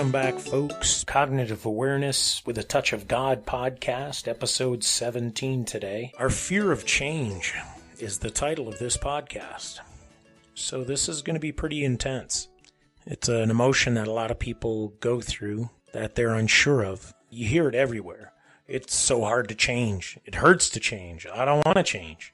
Welcome back, folks. Cognitive Awareness with a Touch of God podcast, episode 17 today. Our Fear of Change is the title of this podcast. So this is going to be pretty intense. It's an emotion that a lot of people go through that they're unsure of. You hear it everywhere. It's so hard to change. It hurts to change. I don't want to change.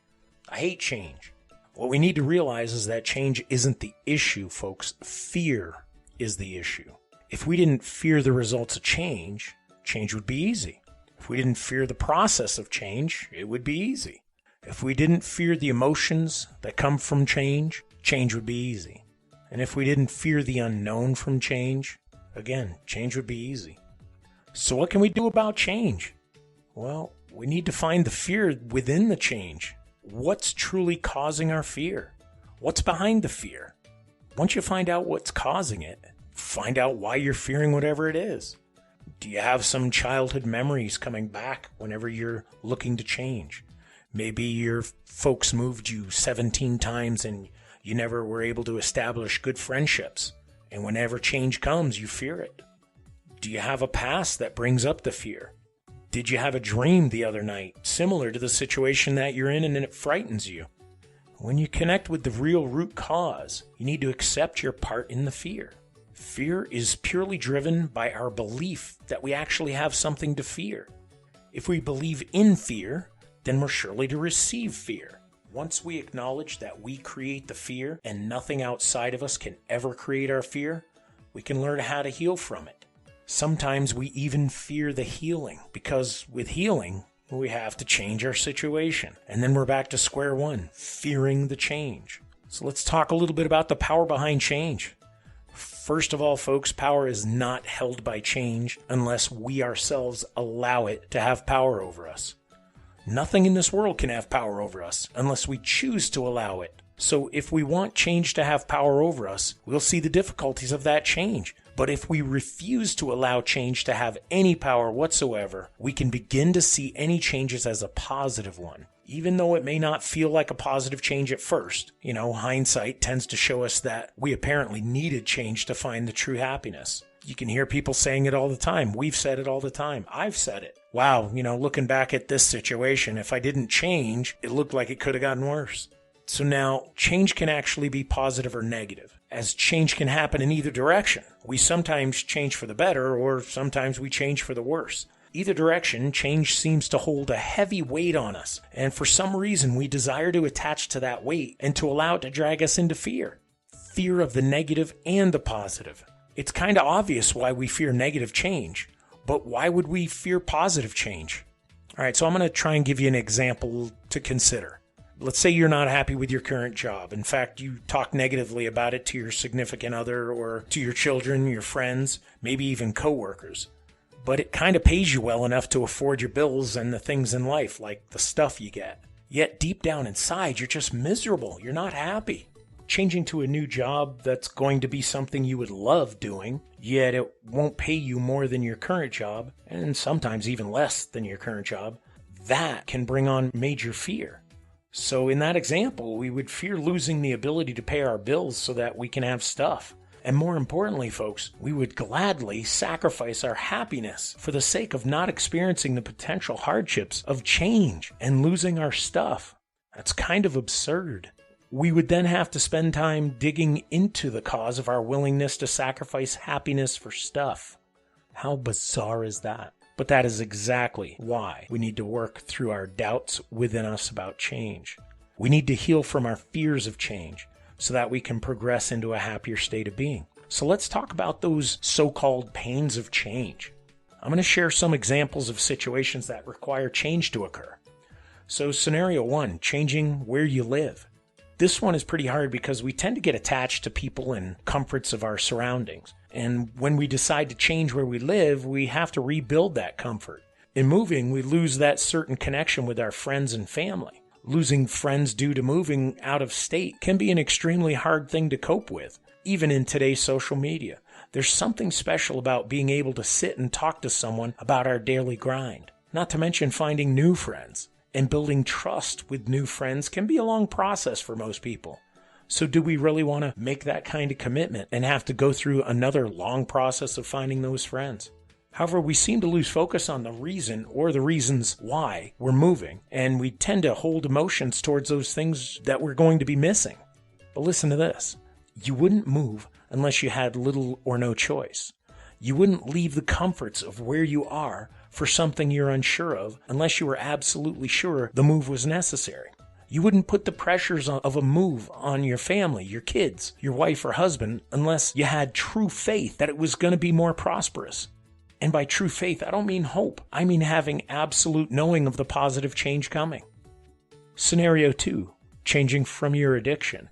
I hate change. What we need to realize is that change isn't the issue, folks. Fear is the issue. If we didn't fear the results of change, change would be easy. If we didn't fear the process of change, it would be easy. If we didn't fear the emotions that come from change, change would be easy. And if we didn't fear the unknown from change, again, change would be easy. So what can we do about change? Well, we need to find the fear within the change. What's truly causing our fear? What's behind the fear? Once you find out what's causing it, find out why you're fearing whatever it is. Do you have some childhood memories coming back whenever you're looking to change? Maybe your folks moved you 17 times and you never were able to establish good friendships. And whenever change comes, you fear it. Do you have a past that brings up the fear? Did you have a dream the other night similar to the situation that you're in and it frightens you? When you connect with the real root cause, you need to accept your part in the fear. Fear is purely driven by our belief that we actually have something to fear. If we believe in fear, then we're surely to receive fear. Once we acknowledge that we create the fear and nothing outside of us can ever create our fear, we can learn how to heal from it. Sometimes we even fear the healing because with healing, we have to change our situation. And then we're back to square one, fearing the change. So let's talk a little bit about the power behind change. First of all, folks, power is not held by change unless we ourselves allow it to have power over us. Nothing in this world can have power over us unless we choose to allow it. So if we want change to have power over us, we'll see the difficulties of that change. But if we refuse to allow change to have any power whatsoever, we can begin to see any changes as a positive one. Even though it may not feel like a positive change at first. Hindsight tends to show us that we apparently needed change to find the true happiness. You can hear people saying it all the time. We've said it all the time. I've said it. Wow, looking back at this situation, if I didn't change, it looked like it could have gotten worse. So now, change can actually be positive or negative, as change can happen in either direction. We sometimes change for the better, or sometimes we change for the worse. Either direction, change seems to hold a heavy weight on us, and for some reason we desire to attach to that weight and to allow it to drag us into fear. Fear of the negative and the positive. It's kind of obvious why we fear negative change, but why would we fear positive change? All right, so I'm going to try and give you an example to consider. Let's say you're not happy with your current job. In fact, you talk negatively about it to your significant other or to your children, your friends, maybe even coworkers. But it kind of pays you well enough to afford your bills and the things in life, like the stuff you get. Yet deep down inside, you're just miserable. You're not happy. Changing to a new job that's going to be something you would love doing, yet it won't pay you more than your current job, and sometimes even less than your current job, that can bring on major fear. So in that example, we would fear losing the ability to pay our bills so that we can have stuff. And more importantly, folks, we would gladly sacrifice our happiness for the sake of not experiencing the potential hardships of change and losing our stuff. That's kind of absurd. We would then have to spend time digging into the cause of our willingness to sacrifice happiness for stuff. How bizarre is that? But that is exactly why we need to work through our doubts within us about change. We need to heal from our fears of change, so that we can progress into a happier state of being. So let's talk about those so-called pains of change. I'm going to share some examples of situations that require change to occur. So scenario 1, changing where you live. This one is pretty hard because we tend to get attached to people and comforts of our surroundings. And when we decide to change where we live, we have to rebuild that comfort. In moving, we lose that certain connection with our friends and family. Losing friends due to moving out of state can be an extremely hard thing to cope with, even in today's social media. There's something special about being able to sit and talk to someone about our daily grind, not to mention finding new friends. And building trust with new friends can be a long process for most people. So do we really want to make that kind of commitment and have to go through another long process of finding those friends? However, we seem to lose focus on the reason or the reasons why we're moving, and we tend to hold emotions towards those things that we're going to be missing. But listen to this. You wouldn't move unless you had little or no choice. You wouldn't leave the comforts of where you are for something you're unsure of unless you were absolutely sure the move was necessary. You wouldn't put the pressures of a move on your family, your kids, your wife or husband unless you had true faith that it was going to be more prosperous. And by true faith, I don't mean hope. I mean having absolute knowing of the positive change coming. Scenario 2, changing from your addiction.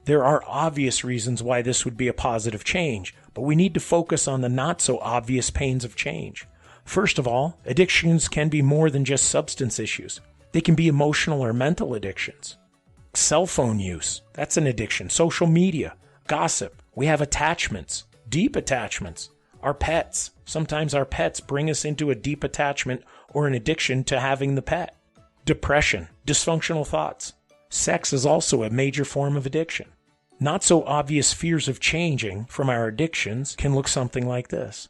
There are obvious reasons why this would be a positive change, but we need to focus on the not so obvious pains of change. First of all, addictions can be more than just substance issues. They can be emotional or mental addictions. Cell phone use, that's an addiction. Social media, gossip. We have attachments, deep attachments. Our pets. Sometimes our pets bring us into a deep attachment or an addiction to having the pet. Depression, dysfunctional thoughts. Sex is also a major form of addiction. Not so obvious fears of changing from our addictions can look something like this.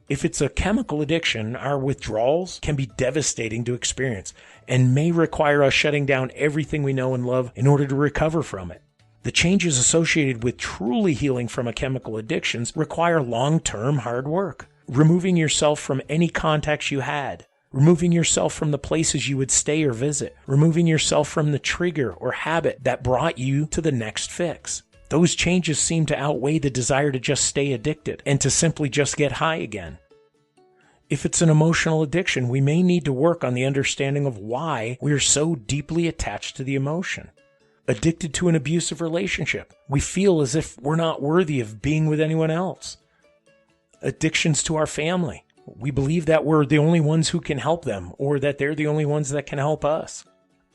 If it's a chemical addiction, our withdrawals can be devastating to experience and may require us shutting down everything we know and love in order to recover from it. The changes associated with truly healing from a chemical addictions require long-term hard work. Removing yourself from any contacts you had, removing yourself from the places you would stay or visit, removing yourself from the trigger or habit that brought you to the next fix. Those changes seem to outweigh the desire to just stay addicted and to simply just get high again. If it's an emotional addiction, we may need to work on the understanding of why we are so deeply attached to the emotion. Addicted to an abusive relationship, we feel as if we're not worthy of being with anyone else. Addictions to our family, we believe that we're the only ones who can help them or that they're the only ones that can help us.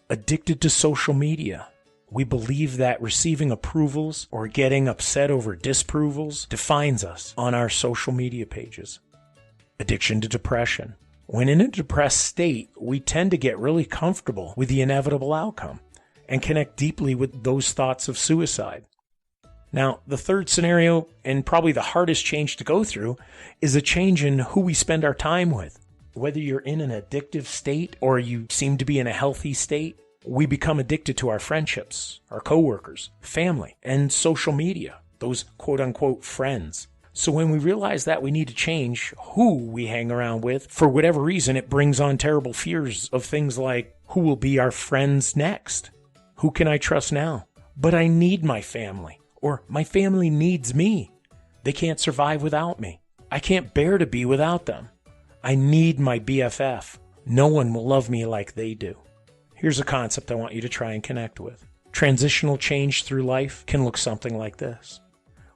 Addicted to social media, we believe that receiving approvals or getting upset over disapprovals defines us on our social media pages. Addiction to depression. When in a depressed state, we tend to get really comfortable with the inevitable outcome and connect deeply with those thoughts of suicide. Now, the third scenario, and probably the hardest change to go through, is a change in who we spend our time with. Whether you're in an addictive state or you seem to be in a healthy state, we become addicted to our friendships, our coworkers, family, and social media, those quote-unquote friends. So when we realize that we need to change who we hang around with, for whatever reason, it brings on terrible fears of things like, who will be our friends next? Who can I trust now? But I need my family. Or my family needs me. They can't survive without me. I can't bear to be without them. I need my BFF. No one will love me like they do. Here's a concept I want you to try and connect with. Transitional change through life can look something like this.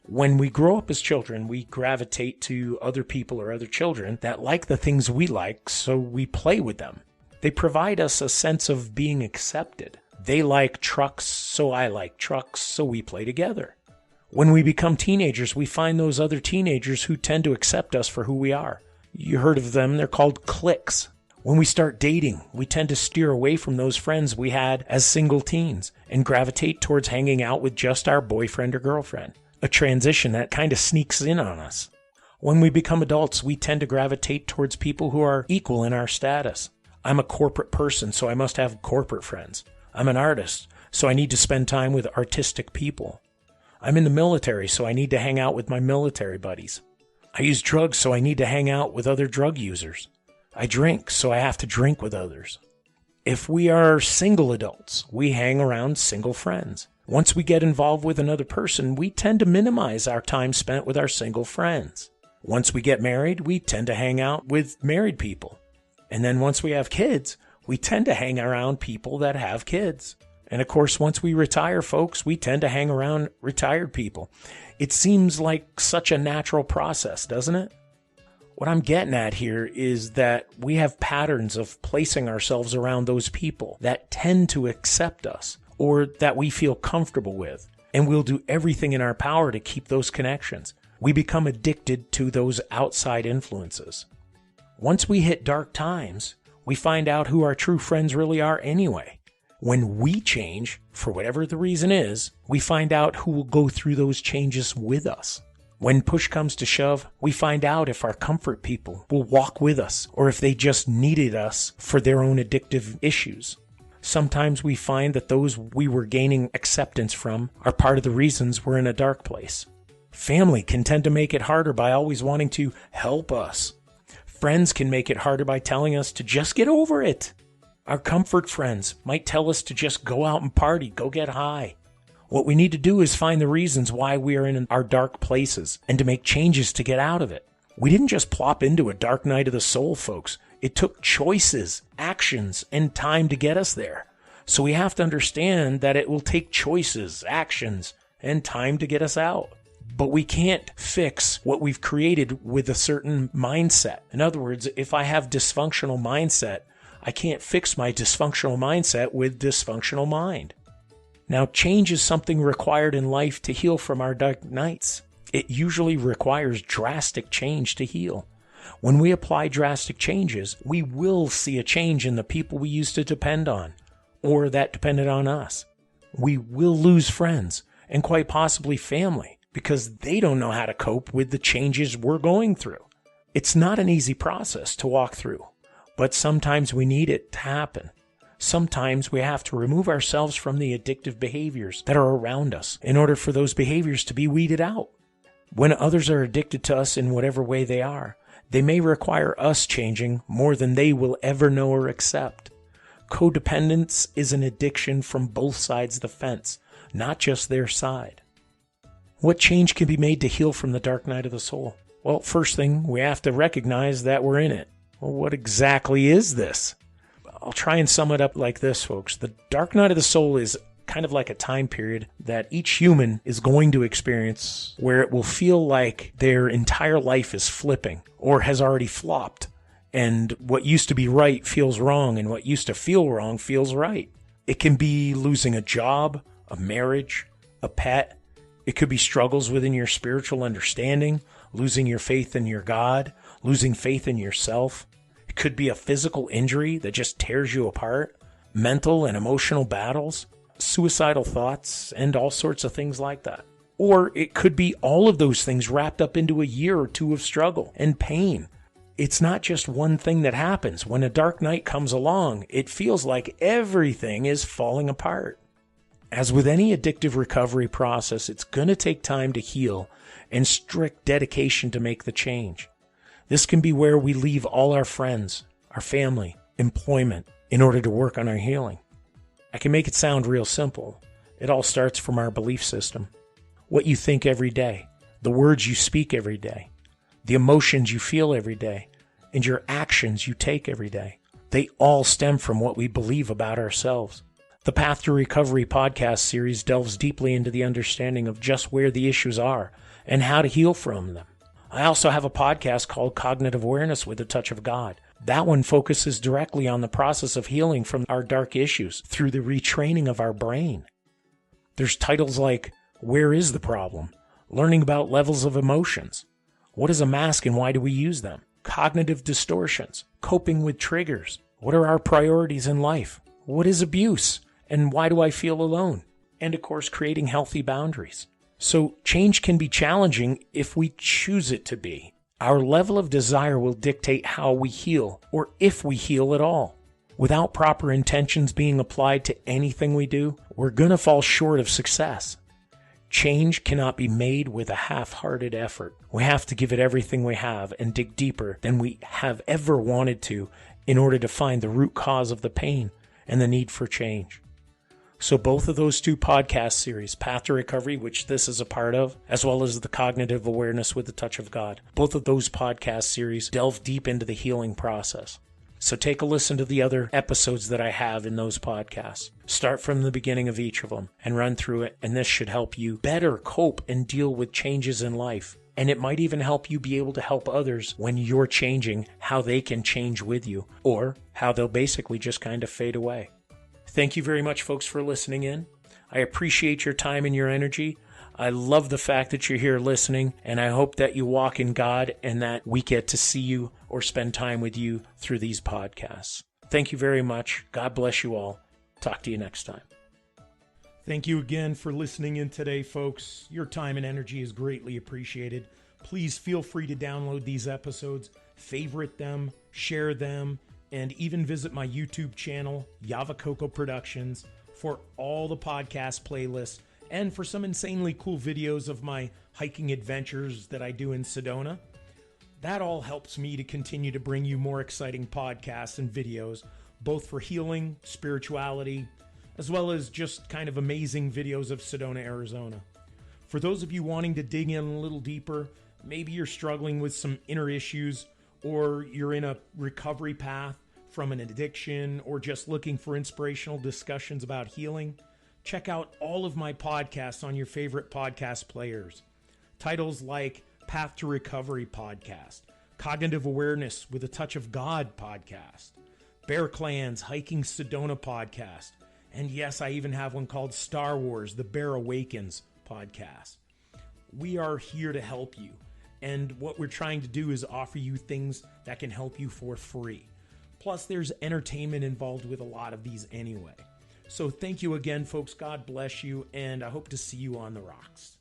When we grow up as children, we gravitate to other people or other children that like the things we like, so we play with them. They provide us a sense of being accepted. They like trucks, so I like trucks, so we play together. When we become teenagers, we find those other teenagers who tend to accept us for who we are. You heard of them, they're called cliques. When we start dating, we tend to steer away from those friends we had as single teens and gravitate towards hanging out with just our boyfriend or girlfriend, a transition that kind of sneaks in on us. When we become adults, we tend to gravitate towards people who are equal in our status. I'm a corporate person, so I must have corporate friends. I'm an artist, so I need to spend time with artistic people. I'm in the military, so I need to hang out with my military buddies. I use drugs, so I need to hang out with other drug users. I drink, so I have to drink with others. If we are single adults, we hang around single friends. Once we get involved with another person, we tend to minimize our time spent with our single friends. Once we get married, we tend to hang out with married people. And then once we have kids, we tend to hang around people that have kids. And of course, once we retire, folks, we tend to hang around retired people. It seems like such a natural process, doesn't it? What I'm getting at here is that we have patterns of placing ourselves around those people that tend to accept us or that we feel comfortable with, and we'll do everything in our power to keep those connections. We become addicted to those outside influences. Once we hit dark times, we find out who our true friends really are anyway. When we change, for whatever the reason is, we find out who will go through those changes with us. When push comes to shove, we find out if our comfort people will walk with us or if they just needed us for their own addictive issues. Sometimes we find that those we were gaining acceptance from are part of the reasons we're in a dark place. Family can tend to make it harder by always wanting to help us. Friends can make it harder by telling us to just get over it. Our comfort friends might tell us to just go out and party, go get high. What we need to do is find the reasons why we are in our dark places and to make changes to get out of it. We didn't just plop into a dark night of the soul, folks. It took choices, actions, and time to get us there. So we have to understand that it will take choices, actions, and time to get us out. But we can't fix what we've created with a certain mindset. In other words, if I have dysfunctional mindset, I can't fix my dysfunctional mindset with dysfunctional mind. Now, change is something required in life to heal from our dark nights. It usually requires drastic change to heal. When we apply drastic changes, we will see a change in the people we used to depend on, or that depended on us. We will lose friends, and quite possibly family, because they don't know how to cope with the changes we're going through. It's not an easy process to walk through, but sometimes we need it to happen. Sometimes we have to remove ourselves from the addictive behaviors that are around us in order for those behaviors to be weeded out. When others are addicted to us in whatever way they are, they may require us changing more than they will ever know or accept. Codependence is an addiction from both sides of the fence, not just their side. What change can be made to heal from the dark night of the soul? Well, first thing, we have to recognize that we're in it. Well, what exactly is this? I'll try and sum it up like this, folks. The dark night of the soul is kind of like a time period that each human is going to experience where it will feel like their entire life is flipping or has already flopped. And what used to be right feels wrong, and what used to feel wrong feels right. It can be losing a job, a marriage, a pet. It could be struggles within your spiritual understanding, losing your faith in your God, losing faith in yourself. It could be a physical injury that just tears you apart, mental and emotional battles, suicidal thoughts, and all sorts of things like that. Or it could be all of those things wrapped up into a year or two of struggle and pain. It's not just one thing that happens. When a dark night comes along, it feels like everything is falling apart. As with any addictive recovery process, it's going to take time to heal and strict dedication to make the change. This can be where we leave all our friends, our family, employment, in order to work on our healing. I can make it sound real simple. It all starts from our belief system. What you think every day, the words you speak every day, the emotions you feel every day, and your actions you take every day. They all stem from what we believe about ourselves. The Path to Recovery podcast series delves deeply into the understanding of just where the issues are and how to heal from them. I also have a podcast called Cognitive Awareness with a Touch of God. That one focuses directly on the process of healing from our dark issues through the retraining of our brain. There's titles like Where is the Problem? Learning about levels of emotions. What is a mask and why do we use them? Cognitive distortions. Coping with triggers. What are our priorities in life? What is abuse? And why do I feel alone? And of course, creating healthy boundaries. So change can be challenging if we choose it to be. Our level of desire will dictate how we heal, or if we heal at all. Without proper intentions being applied to anything we do, we're going to fall short of success. Change cannot be made with a half-hearted effort. We have to give it everything we have and dig deeper than we have ever wanted to in order to find the root cause of the pain and the need for change. So both of those two podcast series, Path to Recovery, which this is a part of, as well as the Cognitive Awareness with the Touch of God, both of those podcast series delve deep into the healing process. So take a listen to the other episodes that I have in those podcasts. Start from the beginning of each of them and run through it, and this should help you better cope and deal with changes in life. And it might even help you be able to help others when you're changing, how they can change with you, or how they'll basically just kind of fade away. Thank you very much, folks, for listening in. I appreciate your time and your energy. I love the fact that you're here listening, and I hope that you walk in God and that we get to see you or spend time with you through these podcasts. Thank you very much. God bless you all. talk to you next time. Thank you again for listening in today, folks. Your time and energy is greatly appreciated. Please feel free to download these episodes, favorite them, share them, and even visit my YouTube channel, Yava-Coco Productions, for all the podcast playlists and for some insanely cool videos of my hiking adventures that I do in Sedona. That all helps me to continue to bring you more exciting podcasts and videos, both for healing, spirituality, as well as just kind of amazing videos of Sedona, Arizona. For those of you wanting to dig in a little deeper, maybe you're struggling with some inner issues, or you're in a recovery path from an addiction, or just looking for inspirational discussions about healing, check out all of my podcasts on your favorite podcast players. Titles like Path to Recovery Podcast, Cognitive Awareness with a Touch of God Podcast, Bear Clan's Hiking Sedona Podcast, and yes, I even have one called Star Wars, The Bear Awakens Podcast. We are here to help you, and what we're trying to do is offer you things that can help you for free. Plus, there's entertainment involved with a lot of these anyway. So thank you again, folks. God bless you, and I hope to see you on the rocks.